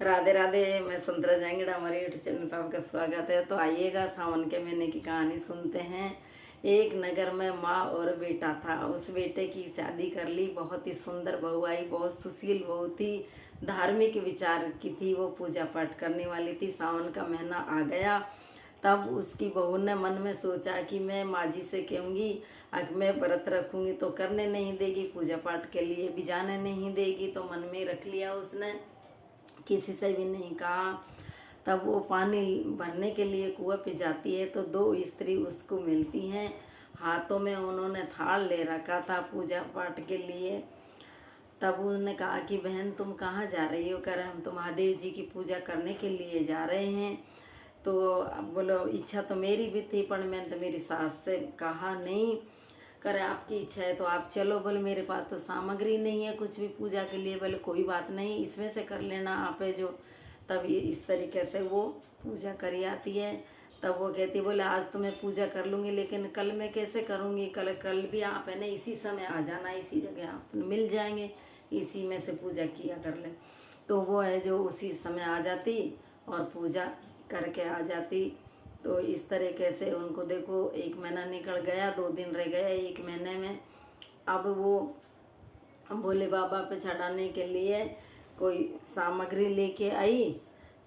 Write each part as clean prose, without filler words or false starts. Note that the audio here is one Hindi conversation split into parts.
राधे राधे। मैं संतरा जाएंगड़ा, हमारे यूट्यूब चैनल पर आपका स्वागत है। तो आइएगा, सावन के महीने की कहानी सुनते हैं। एक नगर में माँ और बेटा था। उस बेटे की शादी कर ली। बहुत ही सुंदर बहू आई, बहुत सुशील बहू थी, धार्मिक विचार की थी, वो पूजा पाठ करने वाली थी। सावन का महीना आ गया, तब उसकी बहू ने मन में सोचा कि मैं माँ जी से कहूँगी, अगर मैं व्रत रखूँगी तो करने नहीं देगी, पूजा पाठ के लिए भी जाने नहीं देगी। तो मन में रख लिया उसने, किसी से भी नहीं कहा। तब वो पानी भरने के लिए कुआं पे जाती है तो दो स्त्री उसको मिलती हैं। हाथों में उन्होंने थाल ले रखा था पूजा पाठ के लिए। तब उन्होंने कहा कि बहन तुम कहाँ जा रही हो? कह रहे हम तो महादेव जी की पूजा करने के लिए जा रहे हैं। तो अब बोलो इच्छा तो मेरी भी थी, पर मैंने तो मेरी सास से कहा नहीं। करे आपकी इच्छा है तो आप चलो। बोले मेरे पास तो सामग्री नहीं है कुछ भी पूजा के लिए। बोले कोई बात नहीं, इसमें से कर लेना आप है जो। तब ये इस तरीके से वो पूजा करी आती है। तब वो कहती बोले आज तो मैं पूजा कर लूँगी, लेकिन कल मैं कैसे करूँगी? कल भी आप है ना इसी समय आ जाना, इसी जगह आप मिल जाएंगे, इसी में से पूजा किया कर ले। तो वो है जो उसी समय आ जाती और पूजा करके आ जाती। तो इस तरीके से उनको देखो, एक महीना निकल गया, 2 दिन रह गए एक महीने में। अब वो भोले बाबा पे चढ़ाने के लिए कोई सामग्री लेके आई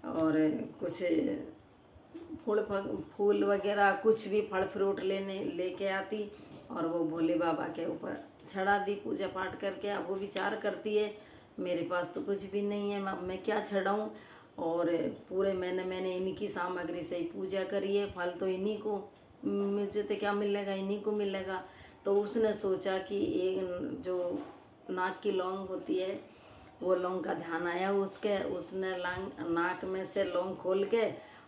और कुछ फूल वगैरह कुछ भी फल फ्रूट लेके आती और वो भोले बाबा के ऊपर चढ़ा दी पूजा पाठ करके। अब वो विचार करती है मेरे पास तो कुछ भी नहीं है, मैं क्या चढ़ाऊँ? और पूरे मैंने इन्हीं की सामग्री से ही पूजा करी है, फल तो इन्हीं को, मुझे तो क्या मिलेगा, इन्हीं को मिलेगा। तो उसने सोचा कि एक जो नाक की लौंग होती है, वो लौंग का ध्यान आया उसके। उसने नाक में से लौंग खोल के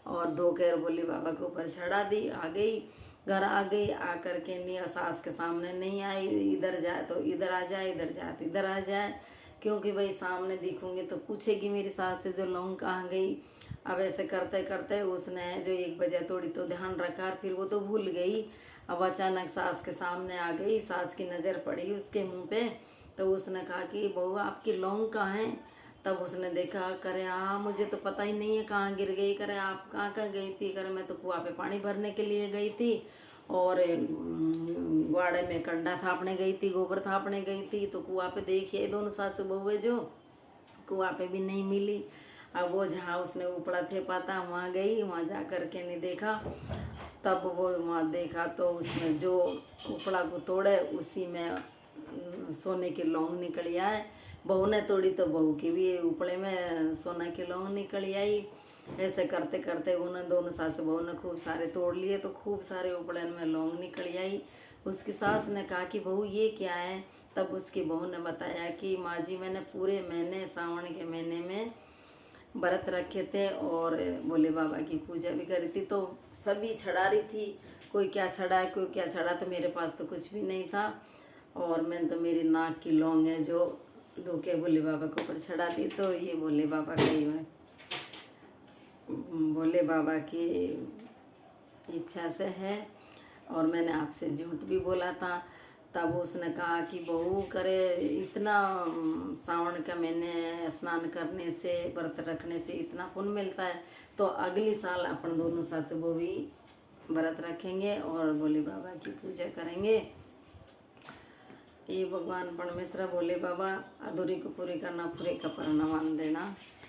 और धो के भोले बाबा के ऊपर चढ़ा दी। आ गई, घर आ गई, आकर के नहीं सास के सामने नहीं आई। इधर जाए तो इधर आ जाए, इधर जाए तो इधर आ जाए, क्योंकि भाई सामने दिखूंगी तो पूछेगी मेरी सास से जो लौंग कहाँ गई। अब ऐसे करते करते उसने जो 1 बजे थोड़ी तो ध्यान रखा, फिर वो तो भूल गई। अब अचानक सास के सामने आ गई, सास की नज़र पड़ी उसके मुंह पे। तो उसने कहा कि बहू आपकी लौंग कहाँ है? तब उसने देखा, करे हाँ मुझे तो पता ही नहीं है कहाँ गिर गई। करे आप कहाँ कहाँ गई थी? करे मैं तो कुआं पे पानी भरने के लिए गई थी और ग्वाड़े में कंडा थापने गई थी, गोबर थापने गई थी। तो कुआं पे देखिए दोनों सासू बहू जो, कुआं पे भी नहीं मिली। अब वो जहाँ उसने उपड़ा थे पाता वहाँ गई, वहाँ जा कर के नहीं देखा। तब वो वहाँ देखा तो उसमें जो उपड़ा को तोड़े उसी में सोने की लौंग निकल आए। बहू ने तोड़ी तो बहू की भी उपड़े में सोना की लौंग निकल आई। ऐसे करते करते उन्होंने दोनों सास बहू ने खूब सारे तोड़ लिए, तो खूब सारे उपड़े में लौंग निकल आई। उसकी सास ने कहा कि बहू ये क्या है? तब उसकी बहू ने बताया कि माँ जी मैंने पूरे महीने सावन के महीने में व्रत रखे थे और भोले बाबा की पूजा भी करी थी, तो सभी चढ़ा रही थी, कोई क्या चढ़ा कोई क्या चढ़ा, तो मेरे पास तो कुछ भी नहीं था। और मैंने तो मेरी नाक की लौंग है जो धोके भोले बाबा के ऊपर चढ़ा दी। तो ये भोले बाबा का ही है, भोले बाबा की इच्छा से है। और मैंने आपसे झूठ भी बोला था। तब उसने कहा कि बहू करे इतना सावन का महीने स्नान करने से व्रत रखने से इतना पुण्य मिलता है, तो अगली साल अपन दोनों सास बहू भी व्रत रखेंगे और भोले बाबा की पूजा करेंगे। ये भगवान परमेश्वर भोले बाबा अधूरी को पूरी करना, पूरे का परना मान देना।